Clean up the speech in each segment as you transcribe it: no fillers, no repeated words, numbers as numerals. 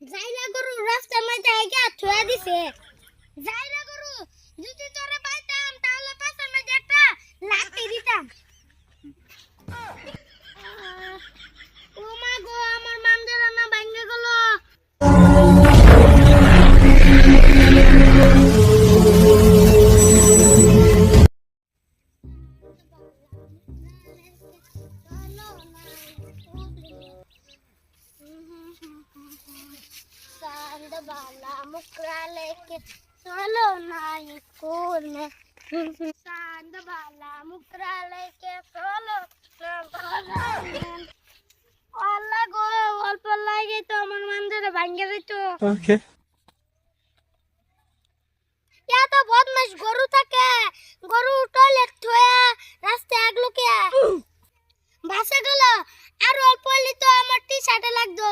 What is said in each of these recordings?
যাইরা গরু রাস্তার মধ্যে আইগা থুয়া দিছে। যাইরা গরু যদি তোরে পাইতাম তাহলে পাশের মধ্যে একটা লাঠি দিতাম। ও মা গো, আমার মামদের না ভাঙে গেল। चांद वाला मुकरा लेके चलो ना स्कूल में। चांद वाला मुकरा लेके चलो अल्लाह गो অল্প লাগে তো আমার মন্দিরে ভাঙে দিত। ওকে এত বদমাশ গরু থাকে, গরু টয়লেট থয়া রাস্তায় আগলো কে ভাসে গেল। আর অল্প হইলে তো আমার টি শার্টে লাগতো।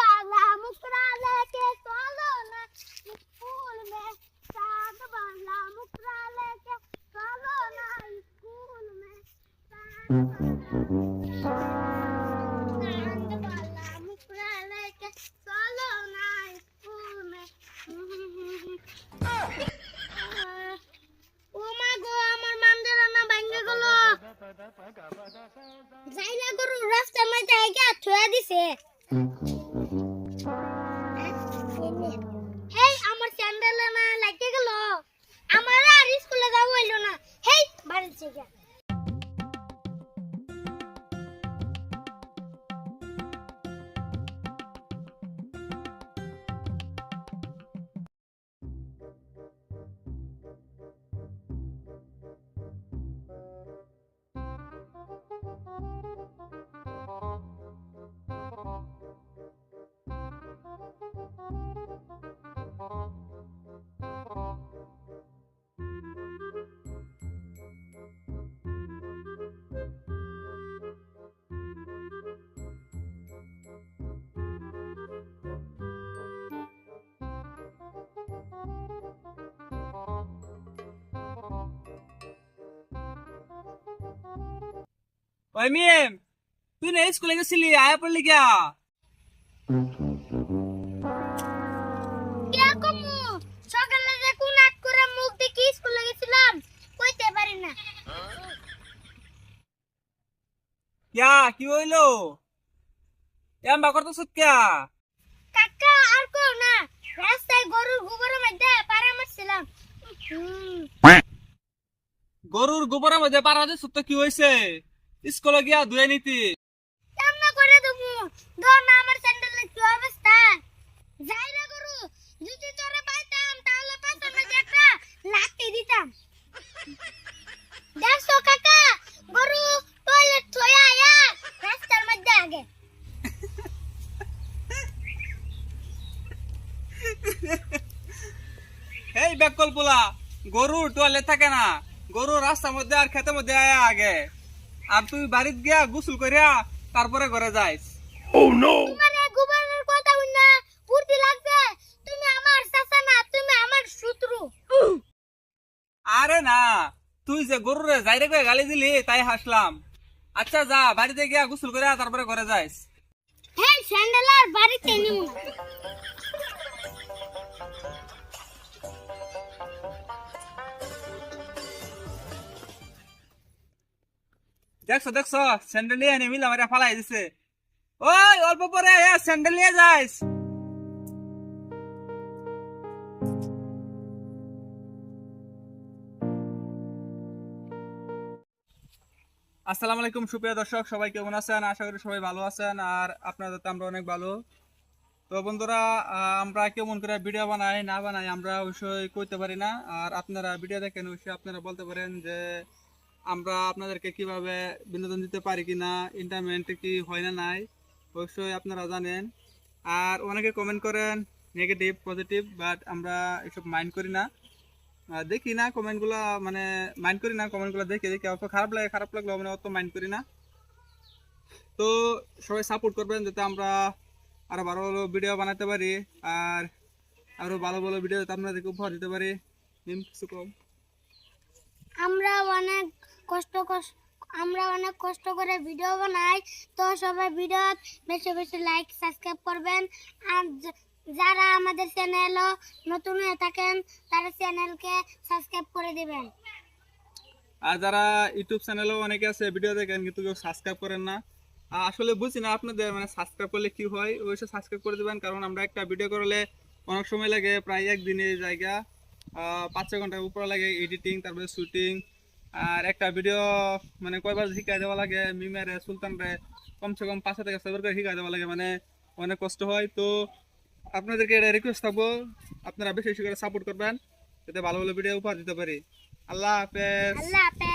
बाला मुकरा लेके चलो ना स्कूल में। चांद बाला मुकरा लेके चलो ना स्कूल में। चांद बाला मुकरा लेके चलो ना स्कूल में। ও মা গো, আমার মামদের না ভাঙে গেল। যাইরা গরু রাস্তার মধ্যে আইগা থুয়া দিছে। হেই, আমার স্যান্ডেল না লাগে গেল। আমার আর স্কুলে যাওয়া হইলো না। হেই, বাড়ি থেকে ওই মিম, তুই না স্কুলে গেছিলি, আয়া পড়লি গিয়া? কিরকম সকালে যে কোন আট করে মুখ দেখি স্কুলে গেছিলাম, কইতে পারি না। কিয়া কি হইলো? এম বা করতেছ কিয়া? কাকা আর কো না, রাস্তায় গরুর গোবরের মধ্যে পাড়া মারছিলাম। গরুর গোবরের মধ্যে পাড়া দিছ তো কি হইছে? স্কুলে গিয়া ধুয়ে নিতি। কেমন করে দেবো? ধর না আমার স্যান্ডেলের কি অবস্থা। যাইরা গরু যদি তোরে পাইতাম তাহলে পাশের মধ্যে একটা লাঠি দিতাম। দেখছো কাকা, গরু টয়লেট থয়া আয়া রাস্তার মধ্যে আগে। এই বেকল পোলা, গরু টয়লেট থাকে না, গরু রাস্তার মধ্যে আর খেতের মধ্যে আয়া আগে। আর তুই বাড়িত গিয়া গোসল করিয়া তারপরে ঘরে যাইস। তোমার এই গোবরের কথা হইনা ফুর্তি লাগছে। তুমি আমার চাচা না, তুমি আমার শত্রু। আরে না, তুই যে গরুরে যাইরে কয়ে গালি দিলি তাই হাসলাম। আচ্ছা যা, বাড়িতে গিয়া গোসল করিয়া তারপরে ঘরে যাইস। হ্যাঁ, স্যান্ডেল আর বাড়িতে নিমু না। দেখছো দেখছো, স্যান্ডেল নিয়ে এনে মিলা মারিয়া ফালাই দিছে। ওই অল্প পরে স্যান্ডেল নিয়ে যাইস। আসসালামু আলাইকুম সুপ্রিয় দর্শক, সবাই কেমন আছেন? আশা করি সবাই ভালো আছেন, আর আপনাদের তো আমরা অনেক ভালো। তো বন্ধুরা, আমরা কেমন করে ভিডিও বানাই না বানাই আমরা অবশ্যই কইতে পারি না। আর আপনারা ভিডিও দেখেন, অবশ্যই আপনারা বলতে পারেন যে আমরা আপনাদেরকে কিভাবে বিনোদন দিতে পারি কিনা, এন্টারটেইনমেন্ট কি হয় না নাই, অবশ্যই আপনারা জানেন। আর অনেকে কমেন্ট করেন নেগেটিভ পজিটিভ, বাট আমরা এসব মাইন্ড করি না, দেখি না কমেন্টগুলো, মানে মাইন্ড করি না কমেন্টগুলো, দেখে দেখে অত খারাপ লাগে, খারাপ লাগলো মানে অত মাইন্ড করি না। তো সবাই সাপোর্ট করবেন যাতে আমরা আরো ভালো ভালো ভিডিও বানাতে পারি, আর আরো ভালো ভালো ভিডিও আপনাদেরকে উপহার দিতে পারি। কিছু কম আমরা অনেক আমরা অনেক কষ্ট করে ভিডিও বানাই। তো সবাই ভিডিও বেশি বেশি লাইক সাবস্ক্রাইব করবেন। আর যারা আমাদের চ্যানেলও নতুন হয়ে থাকেন তারা চ্যানেলকে সাবস্ক্রাইব করে দিবেন। আর যারা ইউটিউব চ্যানেলেও অনেকে আছে ভিডিও দেখেন কিন্তু কেউ সাবস্ক্রাইব করেন না। আসলে বুঝি না আপনাদের মানে সাবস্ক্রাইব করলে কি হয়, অবশ্যই সাবস্ক্রাইব করে দিবেন, কারণ আমরা একটা ভিডিও করলে অনেক সময় লাগে, প্রায় একদিনের জায়গা 5-6 ঘন্টার উপরে লাগে এডিটিং, তারপরে শুটিং। আর একটা ভিডিও মানে কয়বার শিখাই দেওয়া লাগে, মিমেরে সুলতানরে কমসে কম 5 থেকে 6 বার করে শিখাই দেওয়া লাগে, মানে অনেক কষ্ট হয়। তো আপনাদেরকে এটা রিকোয়েস্ট থাকবো, আপনারা বেশি বেশি করে সাপোর্ট করবেন যাতে ভালো ভালো ভিডিও উপহার দিতে পারি। আল্লাহ হাফেজ। আল্লাহ হাফেজ।